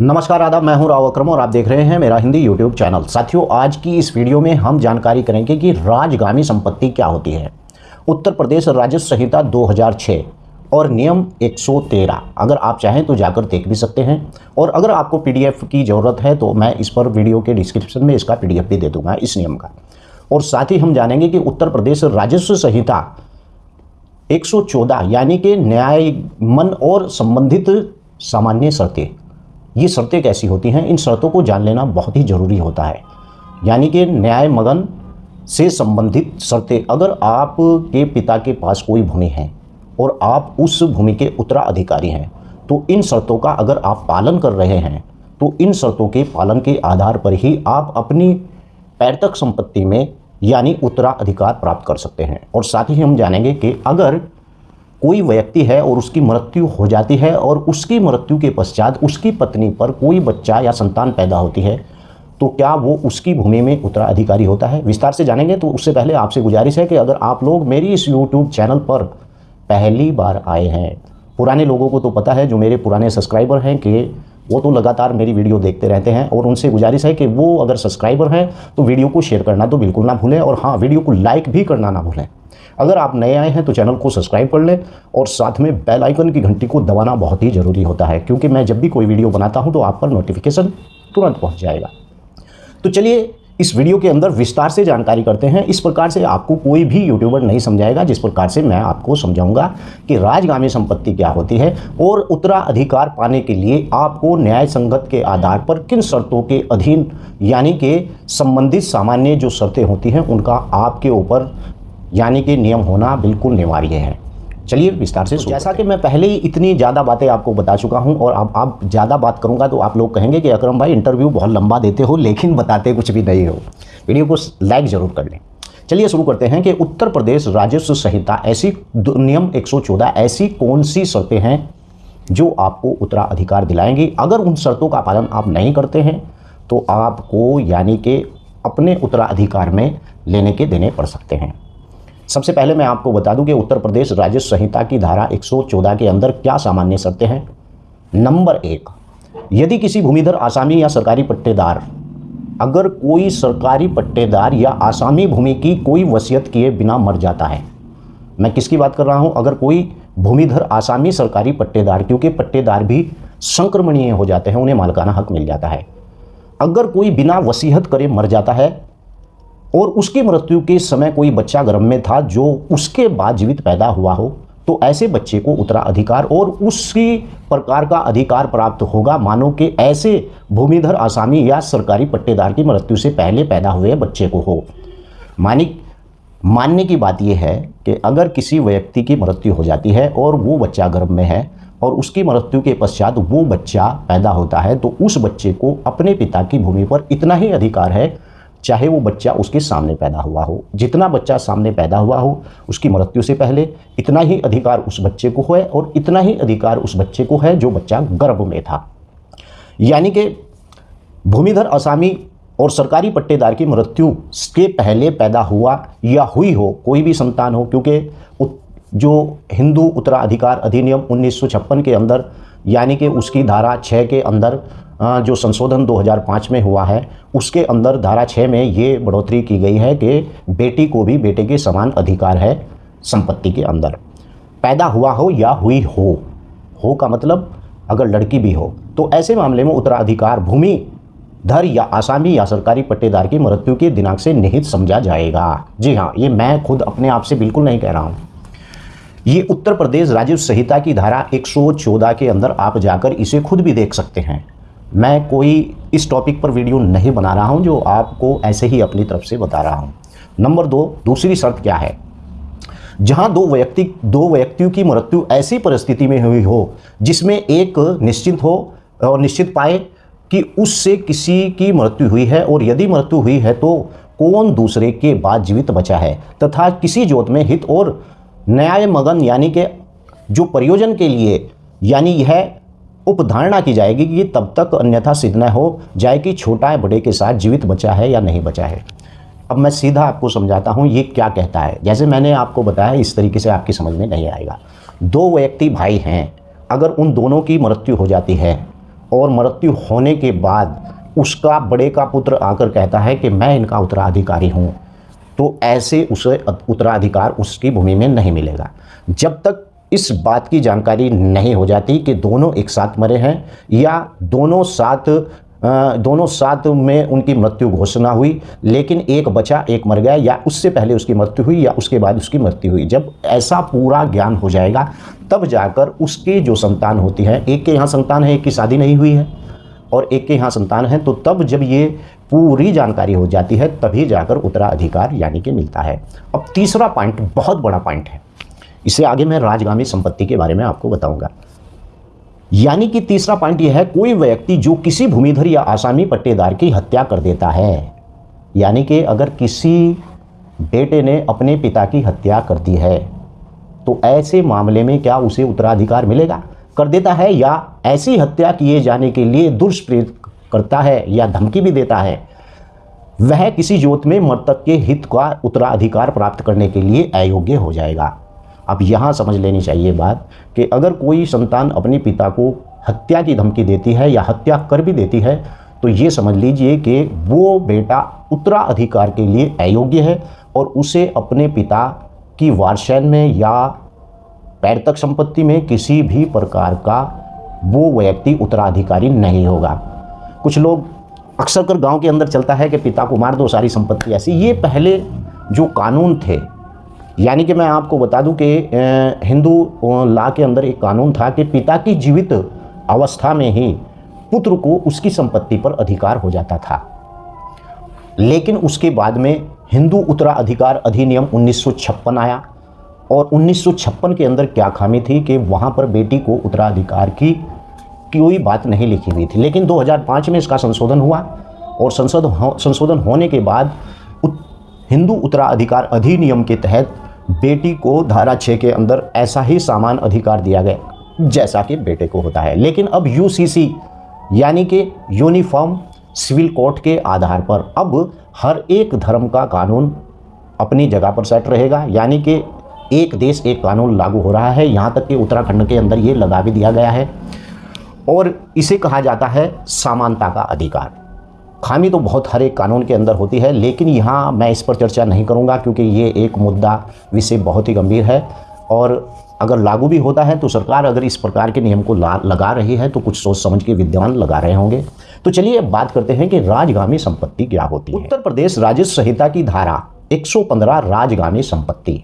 नमस्कार आदाब, मैं हूं राव अकरम और आप देख रहे हैं मेरा हिंदी यूट्यूब चैनल। साथियों, आज की इस वीडियो में हम जानकारी करेंगे कि राजगामी संपत्ति क्या होती है। उत्तर प्रदेश राजस्व संहिता 2006 और नियम 113 अगर आप चाहें तो जाकर देख भी सकते हैं, और अगर आपको पीडीएफ की ज़रूरत है तो मैं इस पर वीडियो के डिस्क्रिप्शन में इसका पीडीएफ भी दे दूंगा इस नियम का। और साथ ही हम जानेंगे कि उत्तर प्रदेश राजस्व संहिता 114 यानी कि न्यायमन और संबंधित सामान्य शर्तें, ये शर्तें कैसी होती हैं, इन शर्तों को जान लेना बहुत ही ज़रूरी होता है। यानी कि न्याय मगन से संबंधित शर्तें, अगर आपके पिता के पास कोई भूमि है और आप उस भूमि के उत्तराधिकारी हैं तो इन शर्तों का अगर आप पालन कर रहे हैं तो इन शर्तों के पालन के आधार पर ही आप अपनी पैतृक संपत्ति में यानी उत्तराधिकार प्राप्त कर सकते हैं। और साथ ही हम जानेंगे कि अगर कोई व्यक्ति है और उसकी मृत्यु हो जाती है और उसकी मृत्यु के पश्चात उसकी पत्नी पर कोई बच्चा या संतान पैदा होती है तो क्या वो उसकी भूमि में उत्तराधिकारी होता है, विस्तार से जानेंगे। तो उससे पहले आपसे गुजारिश है कि अगर आप लोग मेरी इस यूट्यूब चैनल पर पहली बार आए हैं, पुराने लोगों को तो पता है, जो मेरे पुराने सब्सक्राइबर हैं कि वो तो लगातार मेरी वीडियो देखते रहते हैं, और उनसे गुजारिश है कि वो अगर सब्सक्राइबर हैं तो वीडियो को शेयर करना तो बिल्कुल ना भूलें, और हाँ, वीडियो को लाइक भी करना ना भूलें। अगर आप नए आए हैं तो चैनल को सब्सक्राइब कर लें और साथ में बेल आइकन की घंटी को दबाना बहुत ही ज़रूरी होता है, क्योंकि मैं जब भी कोई वीडियो बनाता हूं तो आप पर नोटिफिकेशन तुरंत पहुंच जाएगा। तो चलिए इस वीडियो के अंदर विस्तार से जानकारी करते हैं। इस प्रकार से आपको कोई भी यूट्यूबर नहीं समझाएगा जिस प्रकार से मैं आपको समझाऊंगा कि राजगामी संपत्ति क्या होती है और उत्तराधिकार पाने के लिए आपको न्याय संगत के आधार पर किन शर्तों के अधीन यानी कि संबंधित सामान्य जो शर्तें होती हैं उनका आपके ऊपर यानी कि नियम होना बिल्कुल अनिवार्य है। चलिए विस्तार से। जैसा कि मैं पहले ही इतनी ज़्यादा बातें आपको बता चुका हूं, और अब आप ज़्यादा बात करूंगा तो आप लोग कहेंगे कि अकरम भाई इंटरव्यू बहुत लंबा देते हो लेकिन बताते कुछ भी नहीं हो। वीडियो को लाइक ज़रूर कर लें। चलिए शुरू करते हैं कि उत्तर प्रदेश राजस्व संहिता ऐसी नियम 114 ऐसी कौन सी शर्तें हैं जो आपको उत्तराधिकार दिलाएंगी। अगर उन शर्तों का पालन आप नहीं करते हैं तो आपको यानी कि अपने उत्तराधिकार में लेने के देने पड़ सकते हैं। सबसे पहले मैं आपको बता दूं कि उत्तर प्रदेश राजस्व संहिता की धारा 114 के अंदर क्या सामान्य शर्तें हैं। नंबर 1, यदि किसी भूमिधर आसामी या सरकारी पट्टेदार, अगर कोई सरकारी पट्टेदार या आसामी भूमि की कोई वसीयत किए बिना मर जाता है। मैं किसकी बात कर रहा हूं? अगर कोई भूमिधर आसामी सरकारी पट्टेदार, क्योंकि पट्टेदार भी संक्रमणीय हो जाते हैं, उन्हें मालिकाना हक मिल जाता है। अगर कोई बिना वसीयत करे मर जाता है और उसकी मृत्यु के समय कोई बच्चा गर्भ में था जो उसके बाद जीवित पैदा हुआ हो, तो ऐसे बच्चे को उत्तराधिकार और उसी प्रकार का अधिकार प्राप्त होगा मानो कि ऐसे भूमिधर आसामी या सरकारी पट्टेदार की मृत्यु से पहले पैदा हुए बच्चे को हो। मानने की बात यह है कि अगर किसी व्यक्ति की मृत्यु हो जाती है और वो बच्चा गर्भ में है और उसकी मृत्यु के पश्चात वो बच्चा पैदा होता है, तो उस बच्चे को अपने पिता की भूमि पर इतना ही अधिकार है, चाहे वो बच्चा उसके सामने पैदा हुआ हो। जितना बच्चा सामने पैदा हुआ हो उसकी मृत्यु से पहले, इतना ही अधिकार उस बच्चे को है, और इतना ही अधिकार उस बच्चे को है जो बच्चा गर्भ में था। यानी कि भूमिधर आसामी और सरकारी पट्टेदार की मृत्यु के पहले पैदा हुआ या हुई हो कोई भी संतान हो, क्योंकि जो हिंदू उत्तराधिकार अधिनियम 1956 के अंदर यानी कि उसकी धारा 6 के अंदर जो संशोधन 2005 में हुआ है, उसके अंदर धारा 6 में ये बढ़ोतरी की गई है कि बेटी को भी बेटे के समान अधिकार है संपत्ति के अंदर, पैदा हुआ हो या हुई हो का मतलब अगर लड़की भी हो, तो ऐसे मामले में उत्तराधिकार भूमि धर या आसामी या सरकारी पट्टेदार की मृत्यु के दिनांक से निहित समझा जाएगा। जी हाँ, ये मैं खुद अपने आप से बिल्कुल नहीं कह रहा हूँ, ये उत्तर प्रदेश राजस्व संहिता की धारा 114 के अंदर आप जाकर इसे खुद भी देख सकते हैं। मैं कोई इस टॉपिक पर वीडियो नहीं बना रहा हूं, जो आपको ऐसे ही अपनी तरफ से बता रहा हूं। नंबर 2, दूसरी शर्त क्या है? जहां दो व्यक्तियों की मृत्यु ऐसी परिस्थिति में हुई हो जिसमें एक निश्चित हो और निश्चित पाए कि उससे किसी की मृत्यु हुई है, और यदि मृत्यु हुई है तो कौन दूसरे के बाद जीवित बचा है, तथा किसी जोत में हित और न्याय मगन यानी कि जो प्रयोजन के लिए यानी यह उपधारणा की जाएगी कि तब तक अन्यथा सिद्ध न हो जाए कि छोटा है बड़े के साथ जीवित बचा है या नहीं बचा है। अब मैं सीधा आपको समझाता हूँ ये क्या कहता है। जैसे मैंने आपको बताया इस तरीके से आपकी समझ में नहीं आएगा। दो व्यक्ति भाई हैं, अगर उन दोनों की मृत्यु हो जाती है और मृत्यु होने के बाद उसका बड़े का पुत्र आकर कहता है कि मैं इनका उत्तराधिकारी हूँ, तो ऐसे उसे उत्तराधिकार उसकी भूमि में नहीं मिलेगा। जब तक इस बात की जानकारी नहीं हो जाती कि दोनों एक साथ मरे हैं या दोनों साथ में उनकी मृत्यु घोषणा हुई, लेकिन एक बचा एक मर गया, या उससे पहले उसकी मृत्यु हुई या उसके बाद उसकी मृत्यु हुई, जब ऐसा पूरा ज्ञान हो जाएगा तब जाकर उसकी जो संतान होती है, एक के यहाँ संतान है, एक की शादी नहीं हुई है और एक के यहाँ संतान है, तो तब जब ये पूरी जानकारी हो जाती है तभी जाकर उत्तराधिकार यानी कि मिलता है। अब तीसरा पॉइंट बहुत बड़ा पॉइंट है, इसे आगे मैं राजगामी संपत्ति के बारे में आपको बताऊंगा। यानी कि तीसरा पॉइंट यह है, कोई व्यक्ति जो किसी भूमिधर या आसामी पट्टेदार की हत्या कर देता है, यानी कि अगर किसी बेटे ने अपने पिता की हत्या कर दी है तो ऐसे मामले में क्या उसे उत्तराधिकार मिलेगा? कर देता है या ऐसी हत्या किए जाने के लिए दुष्प्रेरित करता है या धमकी भी देता है, वह किसी जोत में मृतक के हित का उत्तराधिकार प्राप्त करने के लिए अयोग्य हो जाएगा। अब यहाँ समझ लेनी चाहिए बात कि अगर कोई संतान अपने पिता को हत्या की धमकी देती है या हत्या कर भी देती है तो ये समझ लीजिए कि वो बेटा उत्तराधिकार के लिए अयोग्य है और उसे अपने पिता की वारसैन में या पैतृक संपत्ति में किसी भी प्रकार का वो व्यक्ति उत्तराधिकारी नहीं होगा। कुछ लोग अक्सर कर गांव के अंदर चलता है कि पिता को मार दो सारी संपत्ति ऐसी, ये पहले जो कानून थे, यानी कि मैं आपको बता दूं कि हिंदू लॉ के अंदर एक कानून था कि पिता की जीवित अवस्था में ही पुत्र को उसकी संपत्ति पर अधिकार हो जाता था। लेकिन उसके बाद में हिंदू उत्तराधिकार अधिनियम 1956 आया और 1956 के अंदर क्या खामी थी कि वहाँ पर बेटी को उत्तराधिकार की कोई बात नहीं लिखी हुई थी। लेकिन 2005 में इसका संशोधन हुआ और संशोधन होने के बाद हिंदू उत्तराधिकार अधिनियम के तहत बेटी को धारा 6 के अंदर ऐसा ही समान अधिकार दिया गया जैसा कि बेटे को होता है। लेकिन अब यूसीसी यानी कि यूनिफॉर्म सिविल कोड के आधार पर अब हर एक धर्म का कानून अपनी जगह पर सेट रहेगा, यानी कि एक देश एक कानून लागू हो रहा है। यहाँ तक कि उत्तराखंड के अंदर ये लगा भी दिया गया है और इसे कहा जाता है समानता का अधिकार। खामी तो बहुत हर एक कानून के अंदर होती है, लेकिन यहाँ मैं इस पर चर्चा नहीं करूँगा क्योंकि ये एक मुद्दा विषय बहुत ही गंभीर है और अगर लागू भी होता है तो सरकार अगर इस प्रकार के नियम को लगा रही है तो कुछ सोच समझ के विद्वान लगा रहे होंगे। तो चलिए अब बात करते हैं कि राजगामी संपत्ति क्या होती है। उत्तर प्रदेश राजस्व संहिता की धारा 115 राजगामी संपत्ति,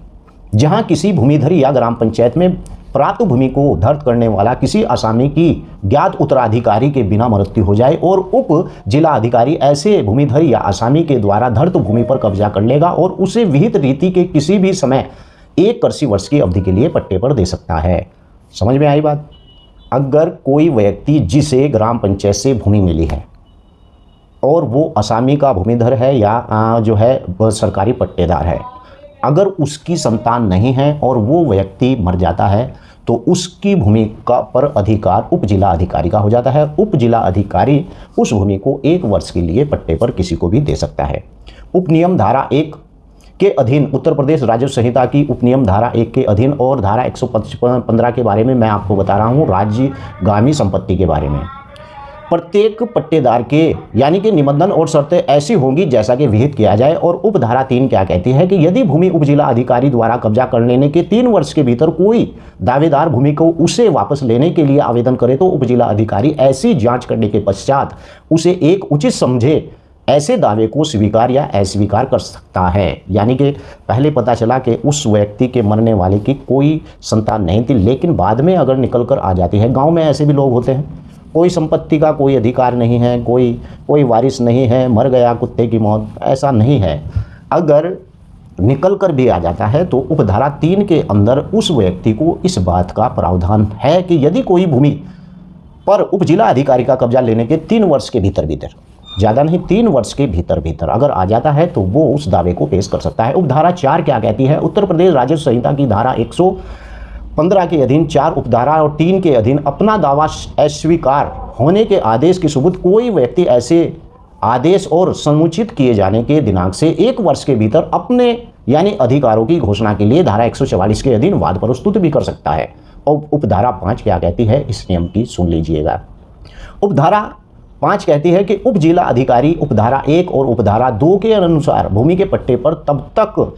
जहां किसी भूमिधर या ग्राम पंचायत में प्राप्त भूमि को धर्त करने वाला किसी आसामी की ज्ञात उत्तराधिकारी के बिना मृत्यु हो जाए और उप जिला अधिकारी ऐसे भूमिधर या आसामी के द्वारा धर्त भूमि पर कब्जा कर लेगा और उसे विहित रीति के किसी भी समय 1 कृषि वर्ष की अवधि के लिए पट्टे पर दे सकता है। समझ में आई बात? अगर कोई व्यक्ति जिसे ग्राम पंचायत से भूमि मिली है और वो आसामी का भूमिधर है या जो है वह सरकारी पट्टेदार है, अगर उसकी संतान नहीं है और वो व्यक्ति मर जाता है तो उसकी भूमि का पर अधिकार उप जिला अधिकारी का हो जाता है। उप जिला अधिकारी उस भूमि को 1 वर्ष के लिए पट्टे पर किसी को भी दे सकता है। उपनियम धारा 1 के अधीन उत्तर प्रदेश राजस्व संहिता की उपनियम धारा 1 के अधीन और धारा 115 के बारे में मैं आपको बता रहा हूँ राजगामी संपत्ति के बारे में। प्रत्येक पट्टेदार के यानी कि निबंधन और शर्तें ऐसी होंगी जैसा कि विहित किया जाए। और उपधारा 3 क्या कहती है कि यदि भूमि उपजिला अधिकारी द्वारा कब्जा कर लेने के 3 वर्ष के भीतर कोई दावेदार भूमि को उसे वापस लेने के लिए आवेदन करे तो उपजिला अधिकारी ऐसी जांच करने के पश्चात उसे एक उचित समझे ऐसे दावे को स्वीकार या अस्वीकार कर सकता है। यानी कि पहले पता चला कि उस व्यक्ति के मरने वाले की कोई संतान नहीं थी, लेकिन बाद में अगर निकल कर आ जाती है, गांव में ऐसे भी लोग होते हैं, कोई संपत्ति का कोई अधिकार नहीं है, कोई वारिस नहीं है, मर गया कुत्ते की मौत, ऐसा नहीं है। अगर निकल कर भी आ जाता है तो उपधारा 3 के अंदर उस व्यक्ति को इस बात का प्रावधान है कि यदि कोई भूमि पर उपजिला अधिकारी का कब्जा लेने के 3 वर्ष के भीतर ज़्यादा नहीं 3 वर्ष के भीतर अगर आ जाता है तो वो उस दावे को पेश कर सकता है। उपधारा 4 क्या कहती है? उत्तर प्रदेश राजस्व संहिता की धारा 115 के अधीन 4 उपधारा और 3 के अधीन अपना दावा अस्वीकार होने के आदेश के सबूत कोई व्यक्ति ऐसे आदेश और समुचित किए जाने के दिनांक से 1 वर्ष के भीतर अपने यानी अधिकारों की घोषणा के लिए धारा 144 के अधीन वाद प्रस्तुत भी कर सकता है। और उपधारा 5 क्या कहती है, इस नियम की सुन लीजिएगा। उपधारा 5 कहती है कि उप जिला अधिकारी उपधारा 1 और उपधारा 2 के अनुसार भूमि के पट्टे पर तब तक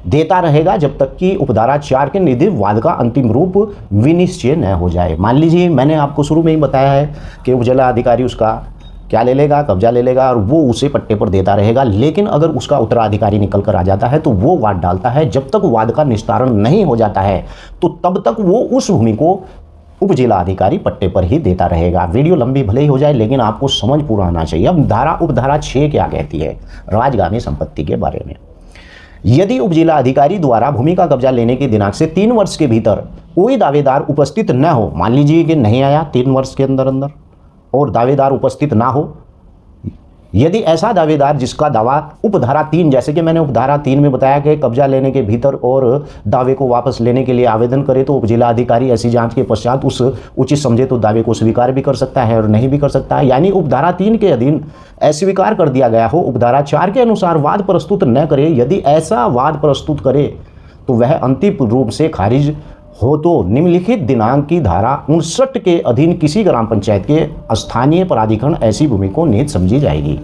देता रहेगा जब तक कि उपधारा 4 के निर्धारित वाद का अंतिम रूप विनिश्चय न हो जाए। मान लीजिए मैंने आपको शुरू में ही बताया है कि उप जिला अधिकारी उसका क्या ले लेगा, कब्जा ले लेगा और वो उसे पट्टे पर देता रहेगा, लेकिन अगर उसका उत्तराधिकारी निकल कर आ जाता है तो वो वाद डालता है। जब तक वाद का निस्तारण नहीं हो जाता है तो तब तक वो उस भूमि को उप जिला अधिकारी पट्टे पर ही देता रहेगा। वीडियो लंबी भले ही हो जाए लेकिन आपको समझ पूरा आना चाहिए। अब उपधारा 6 क्या कहती है राजगामी संपत्ति के बारे में। यदि उप जिला अधिकारी द्वारा भूमि का कब्जा लेने के दिनांक से 3 वर्ष के भीतर कोई दावेदार उपस्थित न हो, मान लीजिए कि नहीं आया 3 वर्ष के अंदर और दावेदार उपस्थित ना हो, यदि ऐसा दावेदार जिसका दावा उपधारा 3, जैसे कि मैंने उपधारा 3 में बताया कि कब्जा लेने के भीतर और दावे को वापस लेने के लिए आवेदन करे तो उपजिला अधिकारी ऐसी जांच के पश्चात उस उचित समझे तो दावे को स्वीकार भी कर सकता है और नहीं भी कर सकता है। यानी उपधारा 3 के अधीन अस्वीकार कर दिया गया हो, उपधारा 4 के अनुसार वाद प्रस्तुत न करे, यदि ऐसा वाद प्रस्तुत करे तो वह अंतिम रूप से खारिज हो तो निम्नलिखित दिनांक की धारा 59 के अधीन किसी ग्राम पंचायत के स्थानीय प्राधिकरण ऐसी भूमि को निहित समझी जाएगी।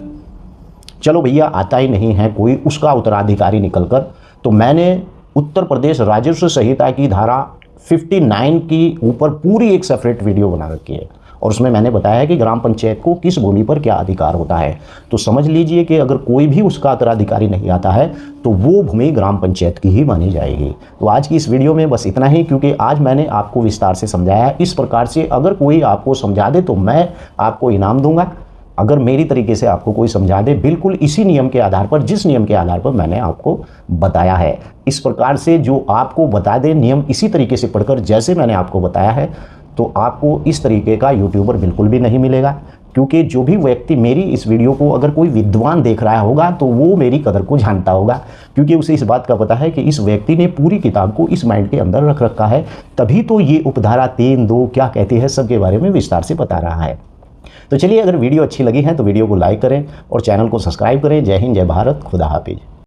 चलो भैया, आता ही नहीं है कोई उसका उत्तराधिकारी निकलकर, तो मैंने उत्तर प्रदेश राजस्व संहिता की धारा 59 की ऊपर पूरी एक सेपरेट वीडियो बना रखी है और उसमें मैंने बताया है कि ग्राम पंचायत को किस भूमि पर क्या अधिकार होता है। तो समझ लीजिए कि अगर कोई भी उसका उत्तराधिकारी नहीं आता है तो वो भूमि ग्राम पंचायत की ही मानी जाएगी। तो आज की इस वीडियो में बस इतना ही, क्योंकि आज मैंने आपको विस्तार से समझाया है। इस प्रकार से अगर कोई आपको समझा दे तो मैं आपको इनाम दूंगा। अगर मेरी तरीके से आपको कोई समझा दे बिल्कुल इसी नियम के आधार पर, जिस नियम के आधार पर मैंने आपको बताया है, इस प्रकार से जो आपको बता दे नियम इसी तरीके से पढ़कर जैसे मैंने आपको बताया है, तो आपको इस तरीके का यूट्यूबर बिल्कुल भी नहीं मिलेगा। क्योंकि जो भी व्यक्ति मेरी इस वीडियो को अगर कोई विद्वान देख रहा होगा तो वो मेरी कदर को जानता होगा, क्योंकि उसे इस बात का पता है कि इस व्यक्ति ने पूरी किताब को इस माइंड के अंदर रख रखा है, तभी तो ये उपधारा 3, 2 क्या कहती है सबके बारे में विस्तार से बता रहा है। तो चलिए, अगर वीडियो अच्छी लगी है तो वीडियो को लाइक करें और चैनल को सब्सक्राइब करें। जय हिंद, जय भारत, खुदा हाफिज।